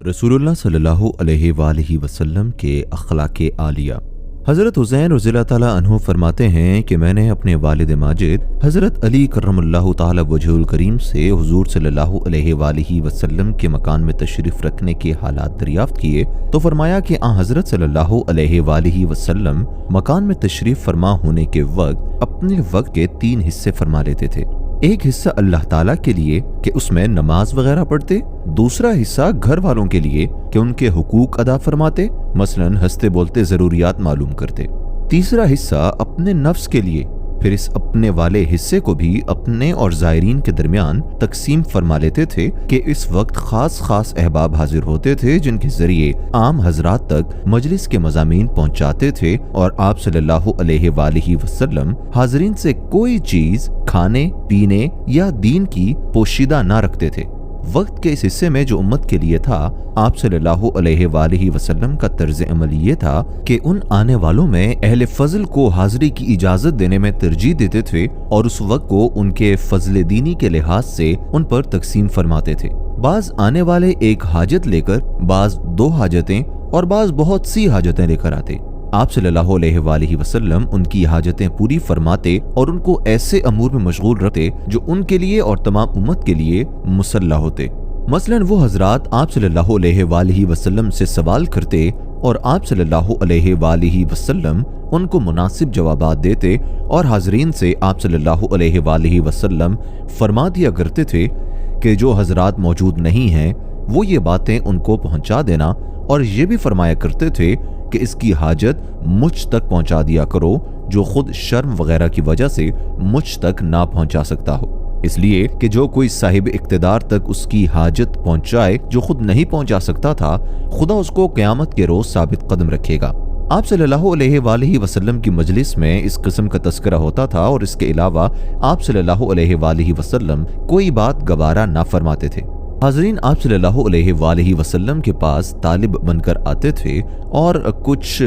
रसूलुल्लाह सल्लल्लाहु अलैहि वसल्लम के अखलाके आलिया। हज़रत हुसैन रज़ियल्लाहु ताला अन्हु फरमाते हैं कि मैंने अपने वालिद माजिद हज़रत अली करमल्लाहु ताला वजहुल करीम से हुजूर सल्लल्लाहु अलैहि वसल्लम के मकान में तशरीफ़ रखने के हालात दरियाफ्त किए तो फरमाया कि हज़रत सल्लल्लाहु अलैहि वसल्लम मकान में तशरीफ़ फरमा होने के वक्त अपने वक्त के 3 हिस्से फरमा लेते थे। एक हिस्सा अल्लाह ताला के लिए कि उसमें नमाज वगैरह पढ़ते, दूसरा हिस्सा घर वालों के लिए कि उनके हुकूक अदा फरमाते, मसलन हंसते बोलते जरूरियात मालूम करते। तीसरा हिस्सा अपने नफ्स के लिए, फिर इस अपने वाले हिस्से को भी अपने और जायरीन के दरमियान तकसीम फरमा लेते थे कि इस वक्त खास अहबाब हाजिर होते थे जिनके जरिए आम हजरात तक मजलिस के मज़ामीन पहुंचाते थे और आप सल्लल्लाहु अलैहि वसल्लम हाजरीन से कोई चीज खाने पीने या दीन की पोशीदा ना रखते थे। वक्त के इस हिस्से में जो उम्मत के लिए था, आप सल्लल्लाहु अलैहि वसल्लम का तर्ज अमल ये था कि उन आने वालों में अहले फजल को हाजिरी की इजाजत देने में तरजीह देते थे और उस वक्त को उनके फजल दीनी के लिहाज से उन पर तकसीम फरमाते थे। बाज आने वाले एक हाजत लेकर, बाज 2 हाजतें और बाज बहुत सी हाजतें लेकर आते। आप सल्लल्लाहु अलैहि वसल्लम उनकी हाजतें पूरी फरमाते और उनको ऐसे अमूर में मशगूल रखते जो उनके लिए और तमाम उम्मत के लिए मुसल्ला होते। मसलन वो हजरात आप सल्लल्लाहु अलैहि वसल्लम से सवाल करते और आप सल्लल्लाहु अलैहि वसल्लम उनको मुनासिब जवाबात देते और हाजरीन से आप सल्लल्लाहु अलैहि वसल्लम फरमा दिया करते थे कि जो हजरात मौजूद नहीं हैं वो ये बातें उनको पहुंचा देना, और ये भी फरमाया करते थे कि इसकी हाजत मुझ तक पहुंचा दिया करो जो खुद शर्म वगैरह की वजह से मुझ तक ना पहुंचा सकता हो, इसलिए कि जो कोई साहिब इक्तदार तक उसकी हाजत पहुंचाए जो खुद नहीं पहुंचा सकता था, खुदा उसको क़यामत के रोज साबित कदम रखेगा। आप सल्लल्लाहु अलैहि वसल्लम की मजलिस में इस किस्म का तस्करा होता था और इसके अलावा आप सल्लल्लाहु अलैहि वसल्लम कोई बात गवारा ना फरमाते थे। हाजरीन आप सल्लल्लाहु अलैहि वसल्लम के पास तालिब बनकर आते थे और कुछ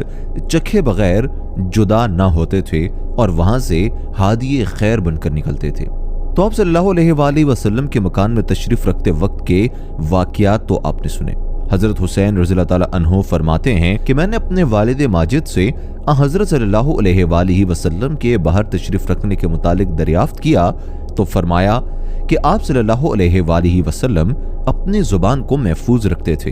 चखे बगैर जुदा ना होते थे और वहां से हादिये खैर बनकर निकलते थे। तो आप सल्लल्लाहु अलैहि वसल्लम के मकान में तशरीफ रखते वक्त के वाकयात तो आपने सुने। हजरत हुसैन रज़ियल्लाहु ताला अन्हु फरमाते हैं कि मैंने अपने वालिद माजिद से हजरत सल्लल्लाहु अलैहि वसल्लम के बाहर तशरीफ रखने के मुतालिक दरियाफ्त किया तो फरमाया कि आप सल्लल्लाहु अलैहि वसल्लम अपनी जुबान को महफूज रखते थे,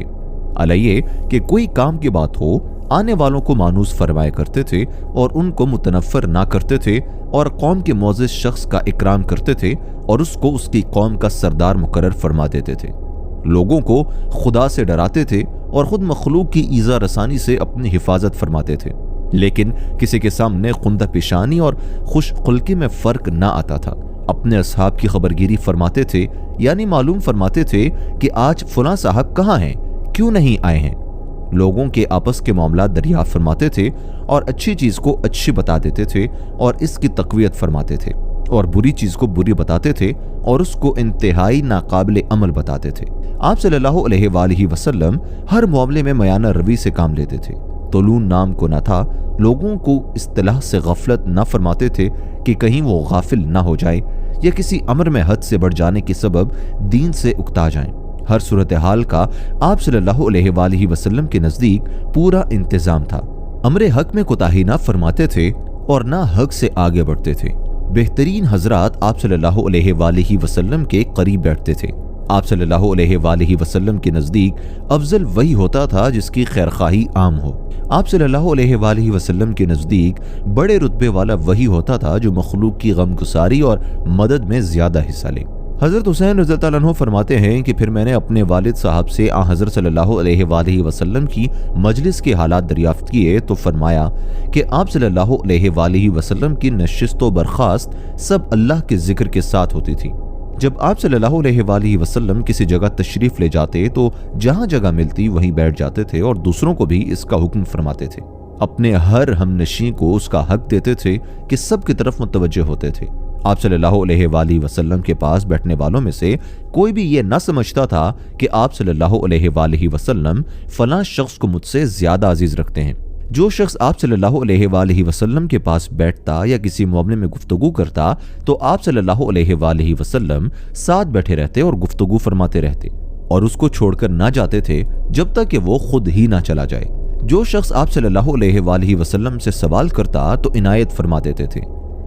अलैये कि कोई काम की बात हो आने वालों को मानूस फरमाया करते थे और उनको मुतनफ़र ना करते थे और कौम के मोअज़्ज़िज़ शख्स का इकराम करते थे और उसको उसकी कौम का सरदार मुकर्रर फरमा देते थे। लोगों को खुदा से डराते थे और खुद मखलूक की ईज़ा रसानी से अपनी हिफाजत फरमाते थे, लेकिन किसी के सामने खुंदा पेशानी और खुशखुल्की में फ़र्क ना आता था। अपने असहाब की खबरगिरी फरमाते थे, यानी मालूम फरमाते थे कि आज फलां साहब कहाँ हैं, क्यों नहीं आए हैं। लोगों के आपस के मामला दरियाफ्त फरमाते थे और अच्छी चीज़ को अच्छी बता देते थे और इसकी तक़वियत फरमाते थे और बुरी चीज़ को बुरी बताते थे और उसको इंतहाई नाकाबिल अमल बताते थे। आप सल्लल्लाहु अलैहि वसल्लम हर मामले में मयाना रवी से काम लेते थे। तोलून नाम को न था, लोगों को इस्तिलाह से गफलत न फरमाते थे कि कहीं वो गाफिल ना हो जाए या किसी अमर में हद से बढ़ जाने के सबब दीन से उकता जाएं। हर सूरत हाल का आप सल्लल्लाहु अलैहि वसल्लम के नजदीक पूरा इंतजाम था। अमरे हक में कोताही ना फरमाते थे और ना हक से आगे बढ़ते थे। बेहतरीन हजरात आप सल्लल्लाहु अलैहि वसल्लम के करीब बैठते थे। आप सल्लल्लाहु अलैहि वसल्लम के नजदीक अफजल वही होता था जिसकी खैरखाही आम हो। आप सल्लल्लाहु अलैहि वसल्लम के नजदीक बड़े रुतबे वाला वही होता था जो मखलूक की गमगुसारी और मदद में ज्यादा हिस्सा ले। हजरत हुसैन रज़ियल्लाहु ताला अन्हु फरमाते हैं कि फिर मैंने अपने वालिद साहब से हजरत सल्लल्लाहु अलैहि वसल्लम की मजलिस के हालात दरियाफ्त किए तो फरमाया कि आप सल्लल्लाहु अलैहि वसल्लम की नशिस्त व बर्खास्त सब अल्लाह के जिक्र के साथ होती थी। जब आप सल्लल्लाहु अलैहि वसल्लम किसी जगह तशरीफ ले जाते तो जहां जगह मिलती वहीं बैठ जाते थे और दूसरों को भी इसका हुक्म फरमाते थे। अपने हर हमनशी को उसका हक देते थे कि सब की तरफ मुतवज्जह होते थे। आप सल्लल्लाहु अलैहि वसल्लम के पास बैठने वालों में से कोई भी ये न समझता था कि आप सल्लल्लाहु अलैहि वसल्लम फलां शख्स को मुझसे ज्यादा अजीज रखते हैं। जो शख्स आप सल्लल्लाहु अलैहि वसल्लम के पास बैठता या किसी मामले में गुफ्तगू करता तो आप सल्लल्लाहु अलैहि वसल्लम साथ बैठे रहते और गुफ्तगू फरमाते रहते। और उसको छोड़कर ना जाते थे जब तक कि वो खुद ही ना चला जाए। जो शख्स आप सल्लल्लाहु अलैहि वसल्लम से सवाल करता तो इनायत फरमा देते थे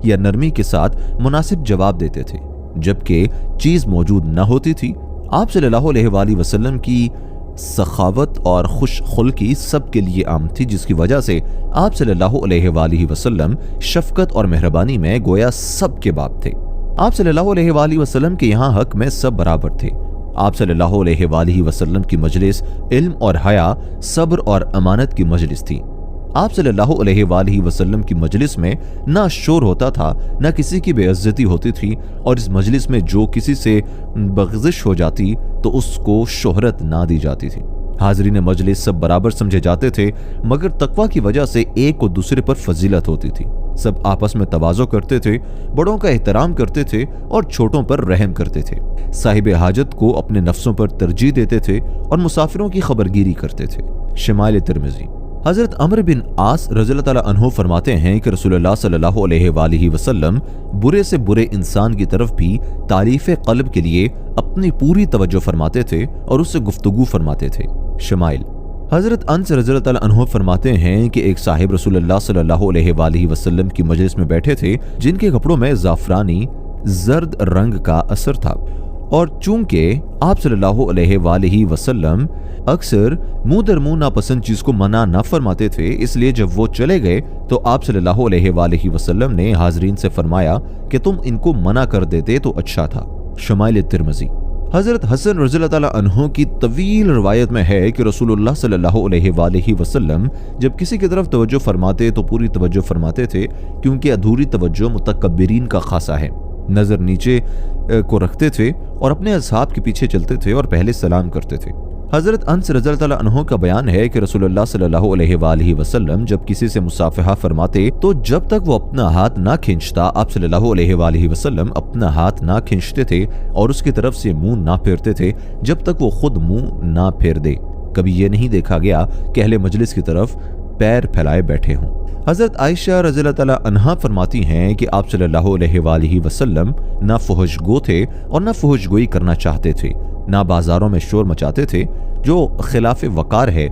या नरमी के साथ मुनासिब जवाब देते थे। जबकि चीज मौजूद न होती थी, आप सल्लल्लाहु अलैहि वसल्लम की सखावत और खुशखुल्की सबके लिए आम थी, जिसकी वजह से आप सल्लल्लाहु अलैहि वसल्लम शफकत और मेहरबानी में गोया सबके बाप थे। आप सल्लल्लाहु अलैहि वसल्लम के यहाँ हक में सब बराबर थे। आप सल्लल्लाहु अलैहि वसल्लम की मजलिस इल्म और हया, सब्र और अमानत की मजलिस थी। आप सल्लल्लाहु अलैहि वसल्लम की मजलिस में ना शोर होता था, ना किसी की बेइज्जती होती थी, और इस मजलिस में जो किसी से बग़ज़िश हो जाती तो उसको शोहरत ना दी जाती थी। हाज़रीन मजलिस सब बराबर समझे जाते थे, मगर तकवा की वजह से एक को दूसरे पर फजीलत होती थी। सब आपस में तवाज़ो करते थे, बड़ों का एहतराम करते थे और छोटों पर रहम करते थे। साहिब हाजत को अपने नफ्सों पर तरजीह देते थे और मुसाफिरों की खबरगिरी करते थे। शमाइल तिर्मिज़ी। हजरत अमर बिन आस रज़ियल्लाहु ताला अन्हु फरमाते हैं कि रसूलुल्लाह सल्लल्लाहु अलैहि वसल्लम बुरे से बुरे इंसान की तरफ भी तारीफ क़ल्ब के लिए अपनी पूरी तवज्जो फरमाते थे और उससे गुफ्तगू फरमाते थे। शमाइल। हजरत अनस रज़ियल्लाहु ताला अन्हु फरमाते हैं कि एक साहिब रसूलुल्लाह सल्लल्लाहु अलैहि वसल्लम की मजलिस में बैठे थे, जिनके कपड़ों में ज़ाफ़रानी जर्द रंग का असर था, और चूंकि आप सल्लल्लाहु अलैहि वसल्लम अक्सर मुंह दर मुंह नापसंद चीज को मना न फरमाते थे, इसलिए जब वो चले गए तो आप सल्लल्लाहु अलैहि वसल्लम ने हाज़रीन से फरमाया कि तुम इनको मना कर देते तो अच्छा था। शमाइल तिर्मिज़ी। हजरत हसन रज़ियल्लाहु ताला अन्हु की तवील रवायत में है कि रसूलुल्लाह सल्लल्लाहु अलैहि वसल्लम जब किसी की तरफ तवज्जो फरमाते तो पूरी तवज्जो फरमाते थे, क्योंकि अधूरी तवज्जो मुतकब्बिरीन का खासा है। नजर नीचे को रखते थे और अपने असहाब के पीछे चलते थे और पहले सलाम करते थे। हजरत अनस रज़ियल्लाहु ताला अन्हु का बयान है कि रसूलुल्लाह सल्लल्लाहु अलैहि वसल्लम जब किसी से मुसाफहा फरमाते तो जब तक वो अपना हाथ ना खींचता, आप सल्लल्लाहु अलैहि वसल्लम अपना हाथ ना खींचते थे और उसकी तरफ से मुंह ना फेरते थे जब तक वो खुद मुंह ना फेर दे। कभी ये नहीं देखा गया कि अहले मजलिस की तरफ पैर फैलाए बैठे हों। हजरत आयशा रज़ियल्लाहु ताला अन्हा फरमाती हैं कि आप सल्लल्लाहु अलैहि वसल्लम ना फुहशगो थे और ना फुहशगोई करना चाहते थे, ना बाजारों में शोर मचाते थे जो खिलाफ वकार है,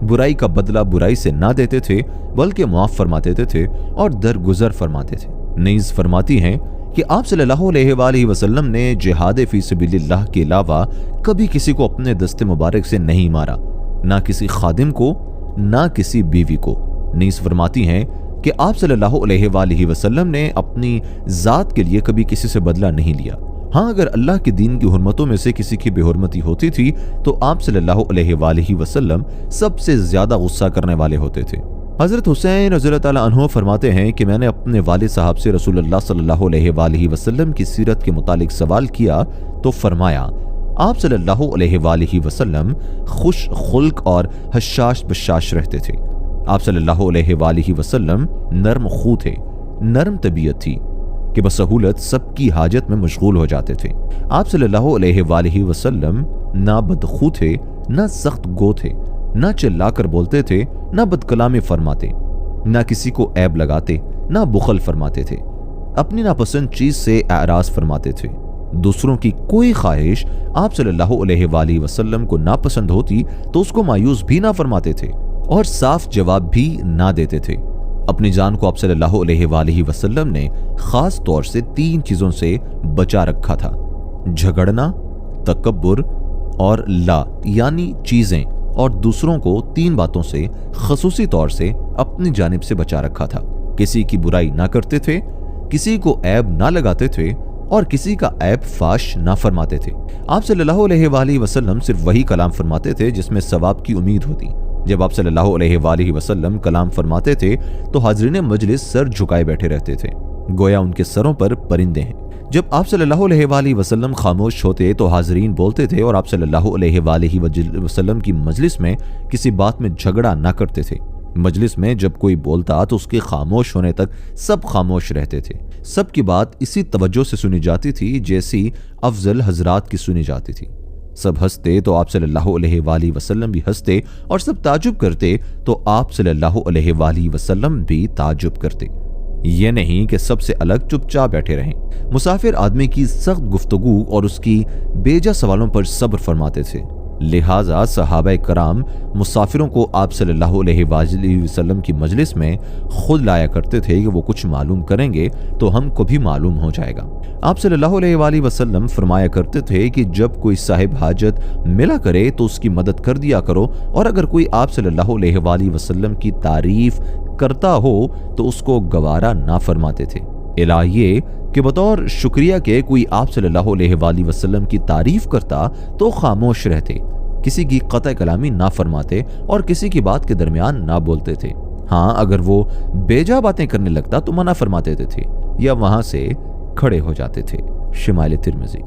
बुराई का बदला बुराई से ना देते थे बल्कि मुआफ फरमा देते थे और दरगुजर फरमाते थे। नीज फरमाती हैं कि आप सल्लल्लाहु अलैहि वसल्लम ने जिहाद फी सबिलिल्लाह के अलावा कभी किसी को अपने दस्ते मुबारक से नहीं मारा, ना किसी खादिम को ना किसी बीवी को। नीस फरमाती हैं कि आप सल्लल्लाहु अलैहि वसल्लम ने अपनी जात के लिए कभी किसी से बदला नहीं लिया। हाँ, अगर अल्लाह के दीन की हुर्मतों में से किसी की बेहुरमती होती थी तो आप सल्लल्लाहु अलैहि वसल्लम सबसे ज्यादा गुस्सा करने वाले होते थे। हजरत हुसैन रज़ियल्लाहु ताला अन्हु फरमाते हैं कि मैंने अपने वालिद साहब से रसूलुल्लाह सल्लल्लाहु अलैहि वसल्लम की सीरत के मुतालिक सवाल किया तो फरमाया, आप सल्लल्लाहु अलैहि वसल्लम खुश खुल्क और हशाश बशाश रहते थे। आप सल्लल्लाहु अलैहि वसल्लम नर्म खू थे, नरम तबीयत थी कि बसहूलत सबकी हाजत में मशगूल हो जाते थे। आप सल्लल्लाहु अलैहि वसल्लम ना बदखू थे, ना सख्त गो थे, ना चिल्लाकर बोलते थे, ना बदकलामी फरमाते, ना किसी को ऐब लगाते, ना बुखल फरमाते थे। अपनी नापसंद चीज से एराज फरमाते थे। दूसरों की कोई ख्वाहिश आप सल्लल्लाहु अलैहि वसल्लम को नापसंद होती तो उसको मायूस भी ना फरमाते थे और साफ जवाब भी ना देते थे। अपनी जान को आप सल्लल्लाहु अलैहि वसल्लम ने खास तौर से 3 चीजों से बचा रखा था: झगड़ना, तकब्बुर और ला यानी चीजें, और दूसरों को 3 बातों से खसूसी तौर से अपनी जानिब से बचा रखा था। किसी की बुराई ना करते थे, किसी को ऐब ना लगाते थे और किसी का ऐब फाश ना फरमाते थे। आप सल्लल्लाहु अलैहि वसल्लम सिर्फ वही कलाम फरमाते थे जिसमें सवाब की उम्मीद होती। जब आप सल्लल्लाहु अलैहि वसल्लम कलाम फरमाते थे तो हाज़रीन मजलिस सर झुकाए बैठे रहते थे, गोया उनके सरों पर परिंदे हैं। जब आप सल्लल्लाहु अलैहि वसल्लम खामोश होते तो हाज़रीन बोलते थे और आप सल्लल्लाहु अलैहि वसल्लम की मजलिस में किसी बात में झगड़ा ना करते थे। मजलिस में जब कोई बोलता तो उसके खामोश होने तक सब खामोश रहते थे। सबकी बात इसी तवज्जो से सुनी जाती थी जैसी अफजल हजरात की सुनी जाती थी। सब हंसते तो आप सल्लल्लाहु अलैहि वसल्लम भी हंसते और सब ताजुब करते तो आप सल्लल्लाहु अलैहि वसल्लम भी ताजुब करते। ये नहीं कि सबसे अलग चुपचाप बैठे रहें। मुसाफिर आदमी की सख्त गुफ्तगू और उसकी बेजा सवालों पर सब्र फरमाते थे। लिहाजा सहाबा कराम मुसाफिरों को आप सल्लल्लाहु अलैहि वसल्लम की मजलिस में खुद लाया करते थे कि वो कुछ मालूम करेंगे तो हमको भी मालूम हो जाएगा। आप सल्लल्लाहु अलैहि वसल्लम फरमाया करते थे कि जब कोई साहिब हाजत मिला करे तो उसकी मदद कर दिया करो, और अगर कोई आप सल्लल्लाहु अलैहि वसल्लम की तारीफ करता हो तो उसको गवारा ना फरमाते थे। इला ये कि बतौर शुक्रिया के कोई आप सल्लल्लाहु अलैहि वसल्लम की तारीफ करता तो खामोश रहते, किसी की कतई कलामी ना फरमाते और किसी की बात के दरमियान ना बोलते थे। हाँ, अगर वो बेजा बातें करने लगता तो मना फरमा देते थे या वहां से खड़े हो जाते थे। शिमाल तिर्मिज़ी।